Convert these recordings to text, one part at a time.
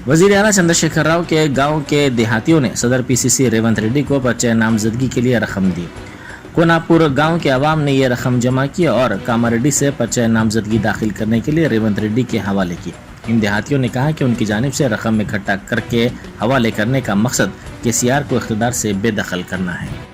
वजीर आला चंद्रशेखर राव के गांव के देहातियों ने सदर पीसीसी रेवंत रेड्डी को पर्चे नामजदगी के लिए रकम दी। कोनापुर गांव के अवाम ने ये रकम जमा की और कामारेड्डी से पर्चे नामजदगी दाखिल करने के लिए रेवंत रेड्डी के हवाले की। इन देहातियों ने कहा कि उनकी जानिब से रकम इकट्ठा करके हवाले करने का मकसद केसीआर को इख्तिदार से बेदखल करना है।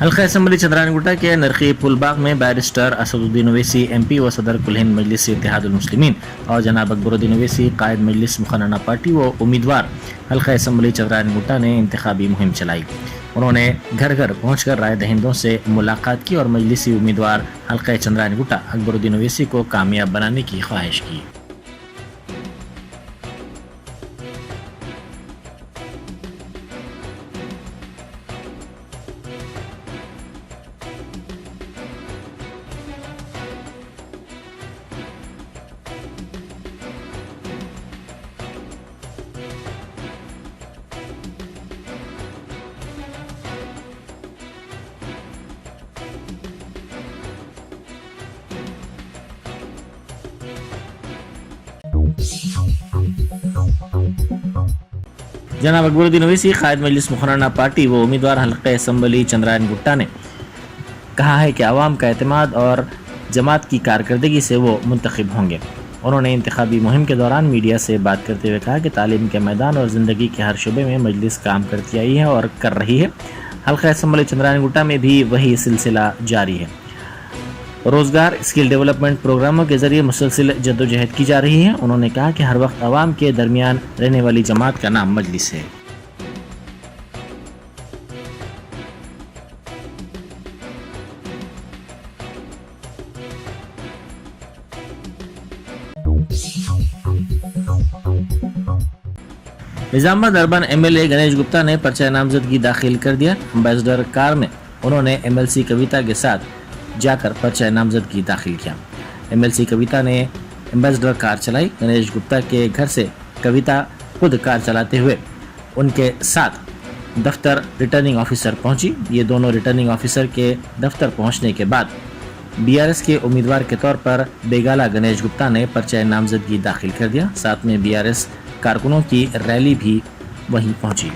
हल्का असम्बली चंद्रानगुटा के नरखी पुलबाग में बैरिस्टर असदुद्दीन ओवैसी एमपी व सदर कुल हिंद मजलिस इत्तेहादुल मुस्लिमीन और जनाब अकबरुद्दीन ओवैसी कायद मजलिस मुखन्ना पार्टी व उम्मीदवार हल्का असम्बली चंद्रानगुटा ने इंतखाबी मुहिम चलाई। उन्होंने घर घर पहुंचकर राय दहिंदों से मुलाकात की और मजलिसी उम्मीदवार हल्का चंद्रानगुटा अकबरुद्दीन ओवैसी को कामयाब बनाने की ख्वाहिश की। जनाब अकबरुद्दीन ओवैसी कायद मजलिस मुखन्ना पार्टी व उम्मीदवार हल्का असम्बली चंद्रानगुट्टा ने कहा है कि आवाम का एतमाद और जमात की कारकर्दगी से वो मुंतखब होंगे। उन्होंने इंतखाबी मुहिम के दौरान मीडिया से बात करते हुए कहा कि तालीम के मैदान और ज़िंदगी के हर शुबे में मजलिस काम करती आई है और कर रही है। हल्का असम्बली चंद्रानगुट्टा में भी वही सिलसिला जारी है। रोज़गार स्किल डेवलपमेंट प्रोग्रामों के जरिए मुसलसिल जद्दोजहद की जा रही है। उन्होंने कहा कि हर वक्त आवाम के दरमियान रहने वाली जमात का नाम मजलिस है। निजामाबाद अर्बन एमएलए गणेश गुप्ता ने पर्चा नामजदगी दाखिल कर दिया। एम्बेसडर कार में उन्होंने एमएलसी कविता के साथ जाकर पर्चा नामजदगी दाखिल किया। एमएलसी कविता ने एम्बेसडर कार चलाई। गणेश गुप्ता के घर से कविता खुद कार चलाते हुए उनके साथ दफ्तर रिटर्निंग ऑफिसर पहुंची। ये दोनों रिटर्निंग ऑफिसर के दफ्तर पहुंचने के बाद बीआरएस के उम्मीदवार के तौर पर बेगाला गणेश गुप्ता ने पर्चा नामजदगी दाखिल कर दिया। साथ में बीआरएस कारकुनों की रैली भी वहीं पहुंची।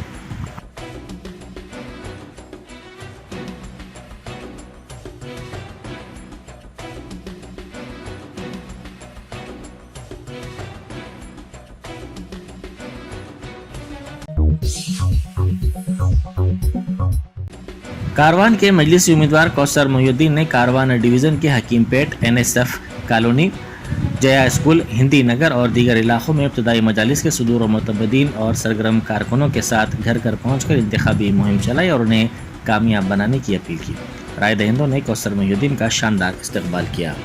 कारवान के मजलिसी उम्मीदवार कौसर मोहिउद्दीन ने कारवान डिवीज़न के Hakimpet, NSF colony, Jaya school, Hindi Nagar और दीगर इलाकों में इब्तदाई मजालिस के सुदूर व मुतबदीन और सरगर्म कारकुनों के साथ घर घर पहुंचकर इंतखाबी मुहिम चलाई और उन्हें कामयाब बनाने की अपील की। राय दहिंदों ने कौसर मोहिउद्दीन का शानदार इस्तकबाल किया।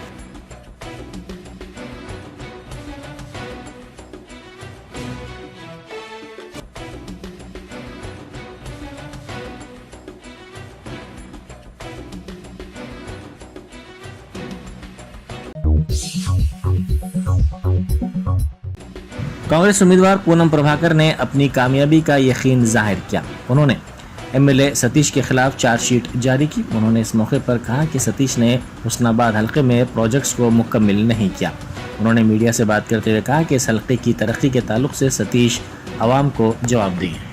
कांग्रेस उम्मीदवार पूनम प्रभाकर ने अपनी कामयाबी का यकीन जाहिर किया। उन्होंने एमएलए सतीश के खिलाफ चार्जशीट जारी की। उन्होंने इस मौके पर कहा कि सतीश ने हुस्नाबाद हल्के में प्रोजेक्ट्स को मुकम्मल नहीं किया। उन्होंने मीडिया से बात करते हुए कहा कि इस हल्के की तरक्की के ताल्लुक से सतीश आवाम को जवाब दें।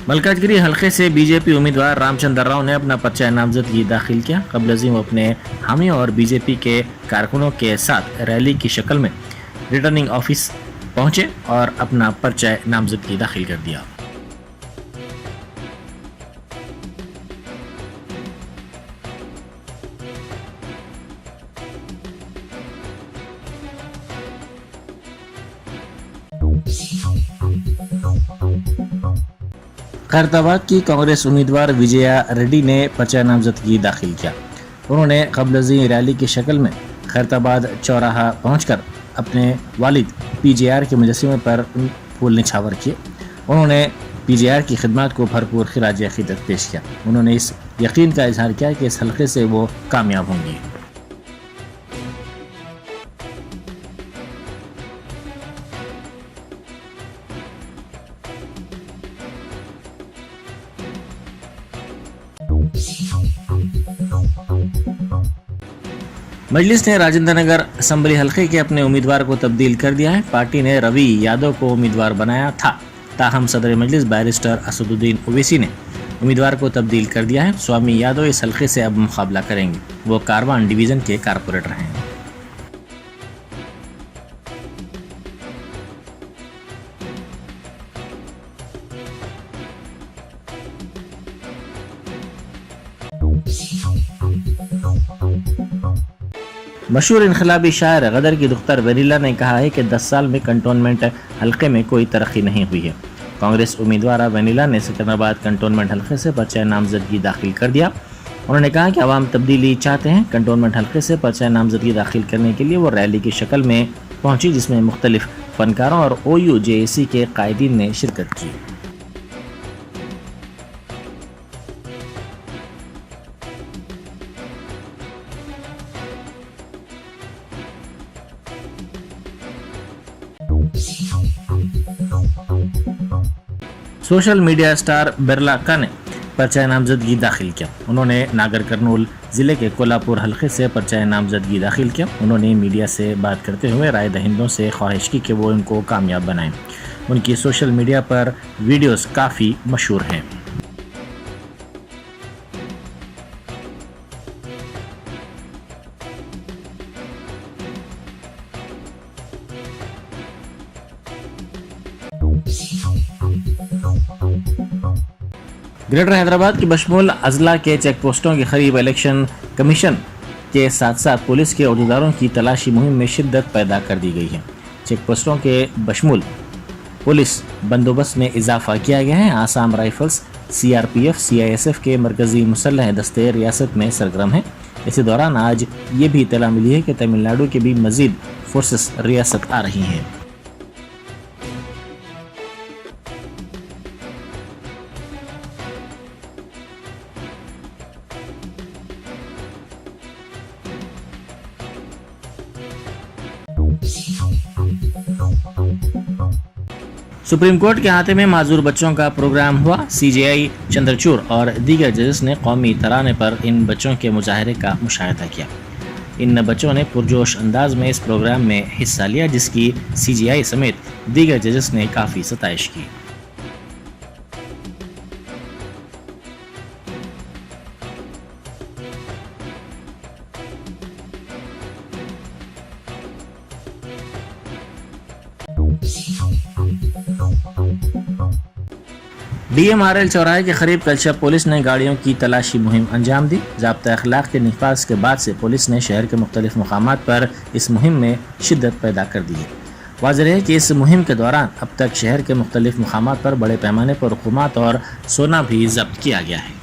मलकाजगिरी हल्के से बीजेपी उम्मीदवार रामचंद्र राव ने अपना पर्चा नामजदगी दाखिल किया। कबल अज़ीम वो अपने हामियों और बीजेपी के कारकुनों के साथ रैली की शक्ल में रिटर्निंग ऑफिस पहुंचे और अपना पर्चा नामजदगी दाखिल कर दिया। खैरताबाद की कांग्रेस उम्मीदवार विजया रेड्डी ने पर्चा नामजदगी दाखिल किया। उन्होंने कबलजी रैली की शक्ल में खैरताबाद चौराहा पहुंचकर अपने वालिद पीजेआर के मुजस्समे पर फूल निछावर किए। उन्होंने पीजेआर की खिदमत को भरपूर खिराज अकीदत पेश किया। उन्होंने इस यकीन का इजहार किया कि इस हल्के से वो कामयाब होंगी। मजलिस ने राजेंद्र नगर असम्बली हल्के के अपने उम्मीदवार को तब्दील कर दिया है। पार्टी ने रवि यादव को उम्मीदवार बनाया था, ताहम सदर मजलिस बैरिस्टर असदुद्दीन ओवैसी ने उम्मीदवार को तब्दील कर दिया है। स्वामी यादव इस हल्के से अब मुकाबला करेंगे। वो कारवान डिवीजन के कारपोरेटर हैं। मशहूर इनकलाबी शायर गदर की दुख्तर वनीला ने कहा है कि 10 साल में कंटोनमेंट हल्के में कोई तरक्की नहीं हुई है। कांग्रेस उम्मीदवार वनीला ने सिकंदराबाद कंटोनमेंट हल्के से पर्चा नामजदगी दाखिल कर दिया। उन्होंने कहा कि अवाम तब्दीली चाहते हैं। कंटोनमेंट हल्के से पर्चा नामजदगी दाखिल करने के लिए वो रैली की शक्ल में पहुंची, जिसमें मुख्तलिफ फनकारों और OUJAC के कायदीन ने शिरकत की। सोशल मीडिया स्टार बिरला का ने पर्चा नामजदगी दाखिल किया। उन्होंने नागर कर्नूल जिले के कोल्हापुर हल्के से पर्चा नामजदगी दाखिल किया। उन्होंने मीडिया से बात करते हुए राय दहिंदों से ख्वाहिश की कि वो इनको कामयाब बनाएं। उनकी सोशल मीडिया पर वीडियोस काफ़ी मशहूर हैं। ग्रेटर हैदराबाद की बशमूल अजला के चेक पोस्टों के करीब इलेक्शन कमीशन के साथ साथ पुलिस के अहदेदारों की तलाशी मुहिम में शिद्दत पैदा कर दी गई है। चेक पोस्टों के बशमूल पुलिस बंदोबस्त में इजाफा किया गया है। आसाम राइफल्स, CRPF, CISF के मरकजी मुसल्लह दस्ते रियासत में सरगर्म हैं। इसी दौरान आज ये भी इत्तला मिली है कि तमिलनाडु के भी मजीद फोर्सेस रियासत आ रही हैं। सुप्रीम कोर्ट के हाथे में माजूर बच्चों का प्रोग्राम हुआ। CJI चंद्रचूड़ और दीगर जजेस ने कौमी तराने पर इन बच्चों के मुजाहरे का मुशाहिदा किया। इन बच्चों ने पुरजोश अंदाज में इस प्रोग्राम में हिस्सा लिया, जिसकी CJI समेत दीगर जजेस ने काफ़ी सताइश की। DMRL चौराहे के करीब कल शब पुलिस ने गाड़ियों की तलाशी मुहिम अंजाम दी। ज़ाब्ता अखलाक के निफाज के बाद से पुलिस ने शहर के मुख्तलिफ मकामात पर इस मुहिम में शिद्दत पैदा कर दी है। वाज़ेह है कि इस मुहिम के दौरान अब तक शहर के मुख्तलिफ मकामात पर बड़े पैमाने पर हुकूमत और सोना भी जब्त किया गया है।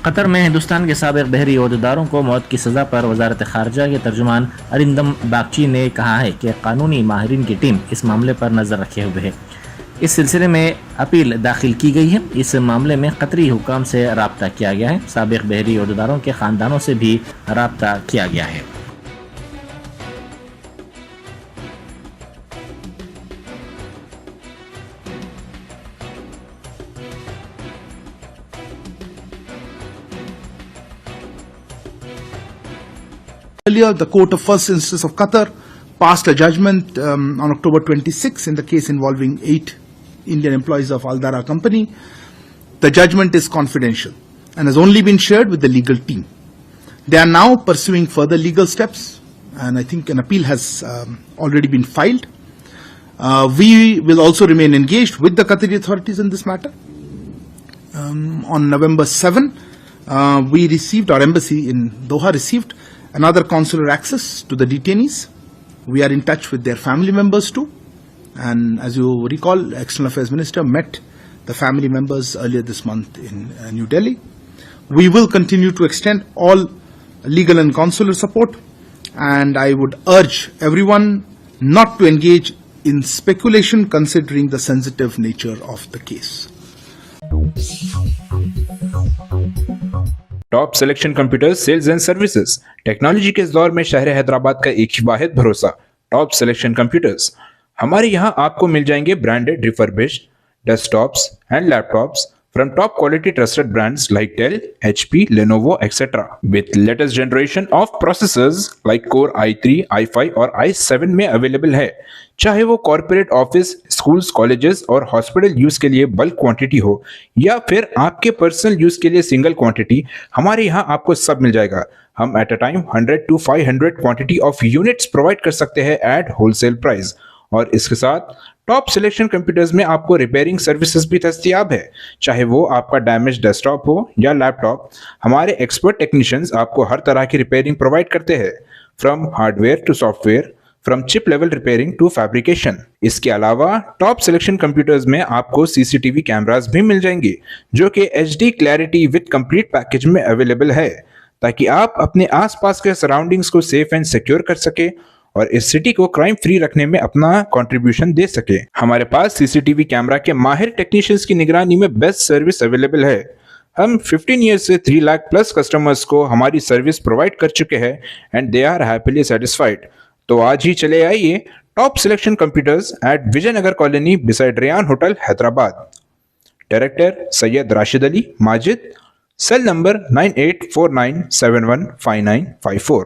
कतर में हिंदुस्तान के साबिक बहरी ओहदेदारों को मौत की सज़ा पर वजारत खारजा के तर्जुमान अरिंदम बागची ने कहा है कि कानूनी माहिरीन की टीम इस मामले पर नज़र रखे हुए है। इस सिलसिले में अपील दाखिल की गई है। इस मामले में कतरी हुकाम से राब्ता किया गया है। साबिक बहरी ओहदेदारों के ख़ानदानों से भी राब्ता किया गया है। Earlier, the Court of First Instance of Qatar passed a judgment on October 26 in the case involving 8 Indian employees of Al Dara Company. The judgment is confidential and has only been shared with the legal team. They are now pursuing further legal steps, and I think an appeal has already been filed. We will also remain engaged with the Qatari authorities in this matter. On November 7, we received, our embassy in Doha received another consular access to the detainees. We are in touch with their family members too. And as you recall, External Affairs Minister met the family members earlier this month in New Delhi. We will continue to extend all legal and consular support, and I would urge everyone not to engage in speculation considering the sensitive nature of the case. Top selection computers sales and services. Technology के इस दौर में शहर हैदराबाद का एक ही वाहिद भरोसा top selection computers. हमारे यहाँ आपको मिल जाएंगे branded refurbished desktops and laptops from top quality trusted brands like Dell, HP, Lenovo, etc. with latest generation of processors like Core i3, i5 और i7 में अवेलेबल है। चाहे वो कॉर्पोरेट ऑफिस, स्कूल्स, कॉलेजेस और हॉस्पिटल यूज के लिए bulk quantity हो या फिर आपके पर्सनल यूज के लिए सिंगल क्वांटिटी, हमारे यहाँ आपको सब मिल जाएगा। हम at a time 100 to 500 quantity of units provide कर सकते हैं एट होलसेल प्राइस। और इसके साथ टॉप सिलेक्शन कंप्यूटर्स में आपको रिपेयरिंग सर्विसेज भी दस्तयाब है। चाहे वो आपका डैमेज डेस्कटॉप हो या लैपटॉप, हमारे एक्सपर्ट टेक्नीशियंस आपको हर तरह की रिपेयरिंग प्रोवाइड करते हैं, from hardware to software, from chip level repairing to fabrication. इसके अलावा टॉप सिलेक्शन कंप्यूटर्स में आपको सीसीटीवी कैमरास भी मिल जाएंगे जो कि HD clarity with complete package में अवेलेबल है, ताकि आप अपने आसपास के सराउंडिंग्स को सेफ एंड सिक्योर कर सके और इस सिटी को क्राइम फ्री रखने में अपना कंट्रीब्यूशन दे सके। हमारे पास सीसीटीवी कैमरा के माहिर टेक्नीशियंस की निगरानी में बेस्ट सर्विस अवेलेबल है। हम 15 ईयर्स से 3 लाख प्लस कस्टमर्स को हमारी सर्विस प्रोवाइड कर चुके हैं and they are happily satisfied. तो आज ही चले आइए top selection computers at Vijayanagar colony beside Rayan hotel Hyderabad. Director Syed Rashid Ali Majid, cell number 9849715954।